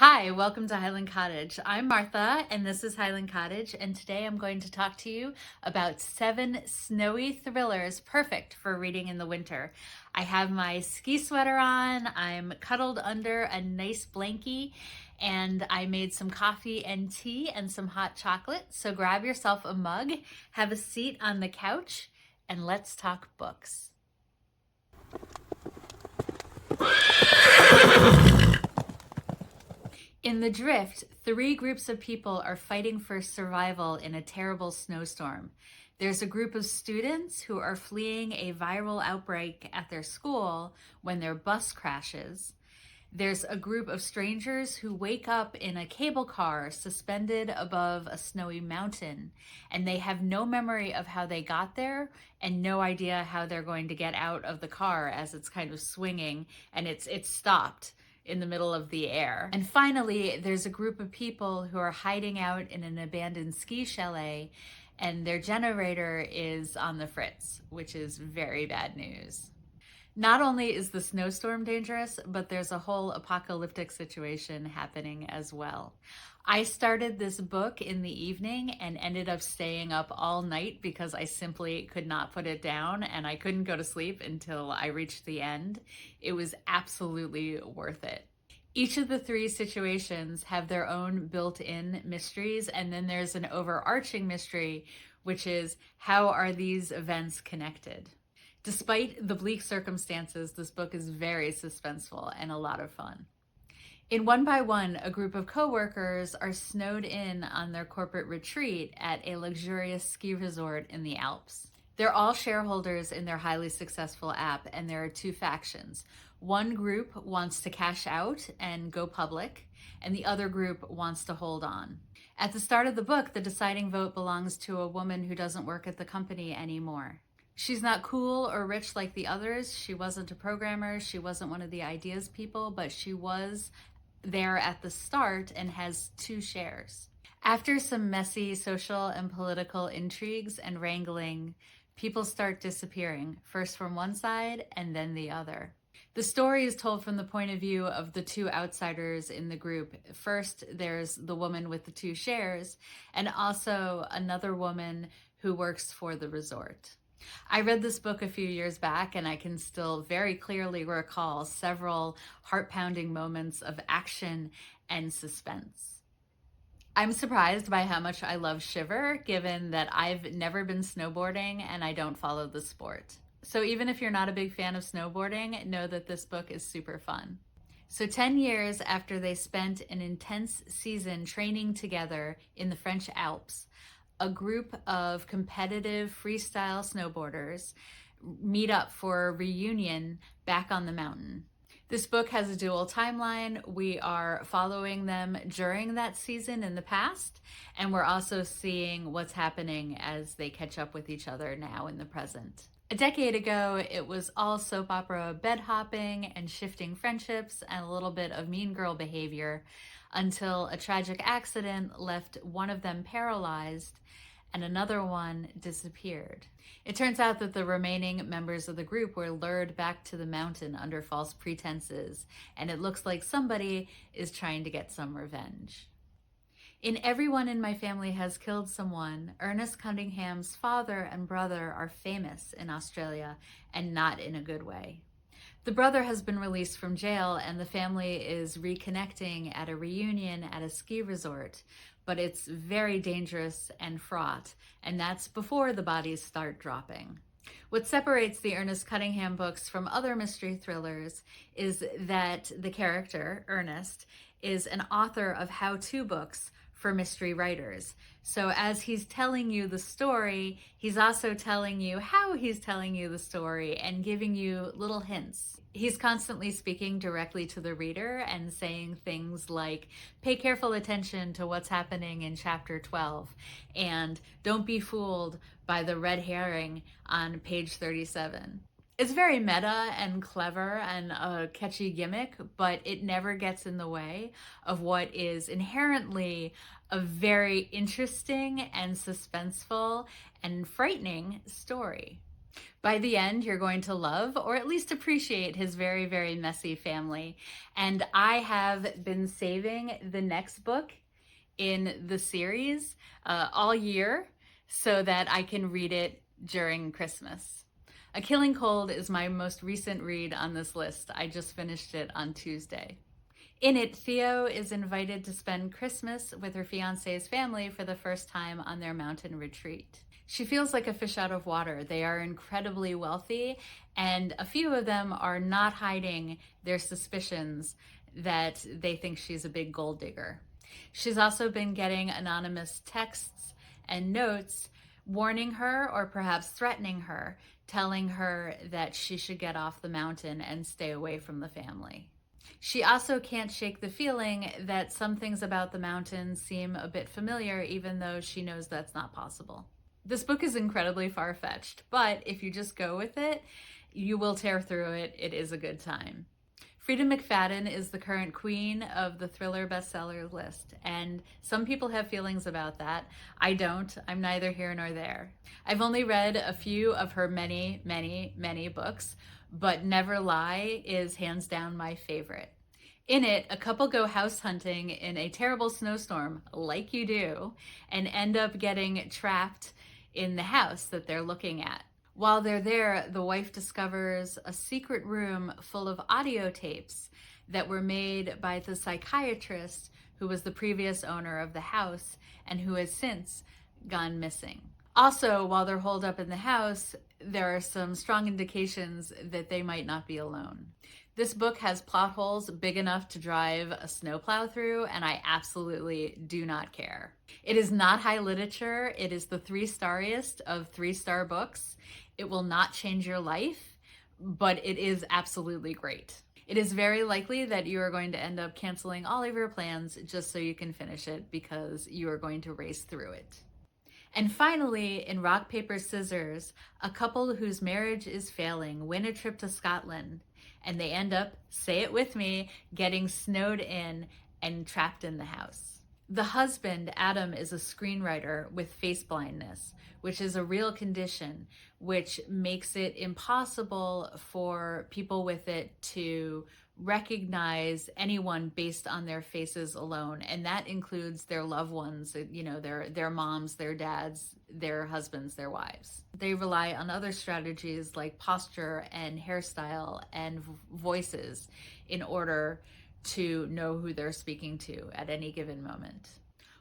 Hi, welcome to Highland Cottage. I'm Martha, and this is Highland Cottage, and today I'm going to talk to you about 7 snowy thrillers perfect for reading in the winter. I have my ski sweater on, I'm cuddled under a nice blankie, and I made some coffee and tea and some hot chocolate. So grab yourself a mug, have a seat on the couch, and let's talk books. In the drift, 3 groups of people are fighting for survival in a terrible snowstorm. There's a group of students who are fleeing a viral outbreak at their school when their bus crashes. There's a group of strangers who wake up in a cable car suspended above a snowy mountain, and they have no memory of how they got there and no idea how they're going to get out of the car as it's kind of swinging and it's stopped in the middle of the air. And finally, there's a group of people who are hiding out in an abandoned ski chalet, and their generator is on the fritz, which is very bad news. Not only is the snowstorm dangerous, but there's a whole apocalyptic situation happening as well. I started this book in the evening and ended up staying up all night because I simply could not put it down, and I couldn't go to sleep until I reached the end. It was absolutely worth it. Each of the 3 situations have their own built-in mysteries, and then there's an overarching mystery, which is how are these events connected? Despite the bleak circumstances, this book is very suspenseful and a lot of fun. In One by One, a group of coworkers are snowed in on their corporate retreat at a luxurious ski resort in the Alps. They're all shareholders in their highly successful app, and there are 2 factions. One group wants to cash out and go public, and the other group wants to hold on. At the start of the book, the deciding vote belongs to a woman who doesn't work at the company anymore. She's not cool or rich like the others. She wasn't a programmer. She wasn't one of the ideas people, but she was there at the start and has 2 shares. After some messy social and political intrigues and wrangling, people start disappearing, first from one side and then the other. The story is told from the point of view of the 2 outsiders in the group. First, there's the woman with the 2 shares, and also another woman who works for the resort. I read this book a few years back, and I can still very clearly recall several heart-pounding moments of action and suspense. I'm surprised by how much I love Shiver, given that I've never been snowboarding and I don't follow the sport. So even if you're not a big fan of snowboarding, know that this book is super fun. So 10 years after they spent an intense season training together in the French Alps, a group of competitive freestyle snowboarders meet up for a reunion back on the mountain. This book has a dual timeline. We are following them during that season in the past, and we're also seeing what's happening as they catch up with each other now in the present. A decade ago, it was all soap opera bed hopping and shifting friendships and a little bit of mean girl behavior until a tragic accident left one of them paralyzed and another one disappeared. It turns out that the remaining members of the group were lured back to the mountain under false pretenses, and it looks like somebody is trying to get some revenge. In Everyone in My Family Has Killed Someone, Ernest Cunningham's father and brother are famous in Australia, and not in a good way. The brother has been released from jail, and the family is reconnecting at a reunion at a ski resort, but it's very dangerous and fraught, and that's before the bodies start dropping. What separates the Ernest Cunningham books from other mystery thrillers is that the character, Ernest, is an author of how-to books for mystery writers. So as he's telling you the story, he's also telling you how he's telling you the story and giving you little hints. He's constantly speaking directly to the reader and saying things like, pay careful attention to what's happening in chapter 12, and don't be fooled by the red herring on page 37. It's very meta and clever and a catchy gimmick, but it never gets in the way of what is inherently a very interesting and suspenseful and frightening story. By the end, you're going to love or at least appreciate his very, very messy family. And I have been saving the next book in the series all year so that I can read it during Christmas. A Killing Cold is my most recent read on this list. I just finished it on Tuesday. In it, Theo is invited to spend Christmas with her fiance's family for the first time on their mountain retreat. She feels like a fish out of water. They are incredibly wealthy, and a few of them are not hiding their suspicions that they think she's a big gold digger. She's also been getting anonymous texts and notes warning her or perhaps threatening her, telling her that she should get off the mountain and stay away from the family. She also can't shake the feeling that some things about the mountain seem a bit familiar, even though she knows that's not possible. This book is incredibly far-fetched, but if you just go with it, you will tear through it. It is a good time. Freida McFadden is the current queen of the thriller bestseller list, and some people have feelings about that. I don't. I'm neither here nor there. I've only read a few of her many, many, many books, but Never Lie is hands down my favorite. In it, a couple go house hunting in a terrible snowstorm, like you do, and end up getting trapped in the house that they're looking at. While they're there, the wife discovers a secret room full of audio tapes that were made by the psychiatrist who was the previous owner of the house and who has since gone missing. Also, while they're holed up in the house, there are some strong indications that they might not be alone. This book has plot holes big enough to drive a snowplow through, and I absolutely do not care. It is not high literature. It is the 3-starriest of 3-star books. It will not change your life, but it is absolutely great. It is very likely that you are going to end up canceling all of your plans just so you can finish it because you are going to race through it. And finally, in Rock, Paper, Scissors, a couple whose marriage is failing win a trip to Scotland, and they end up, say it with me, getting snowed in and trapped in the house. The husband, Adam, is a screenwriter with face blindness, which is a real condition, which makes it impossible for people with it to recognize anyone based on their faces alone. And that includes their loved ones, you know, their moms, their dads, their husbands, their wives. They rely on other strategies like posture and hairstyle and voices in order to know who they're speaking to at any given moment.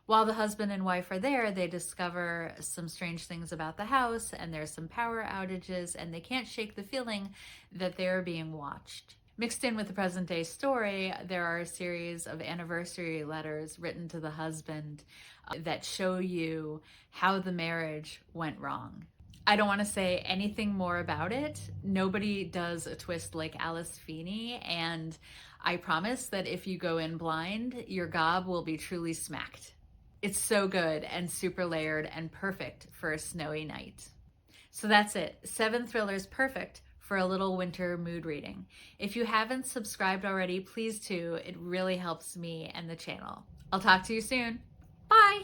While the husband and wife are there, they discover some strange things about the house, and there's some power outages, and they can't shake the feeling that they're being watched. Mixed in with the present day story, there are a series of anniversary letters written to the husband that show you how the marriage went wrong. I don't want to say anything more about it. Nobody does a twist like Alice Feeney, and I promise that if you go in blind, your gob will be truly smacked. It's so good and super layered and perfect for a snowy night. So that's it. 7 thrillers perfect for a little winter mood reading. If you haven't subscribed already, please do. It really helps me and the channel. I'll talk to you soon. Bye.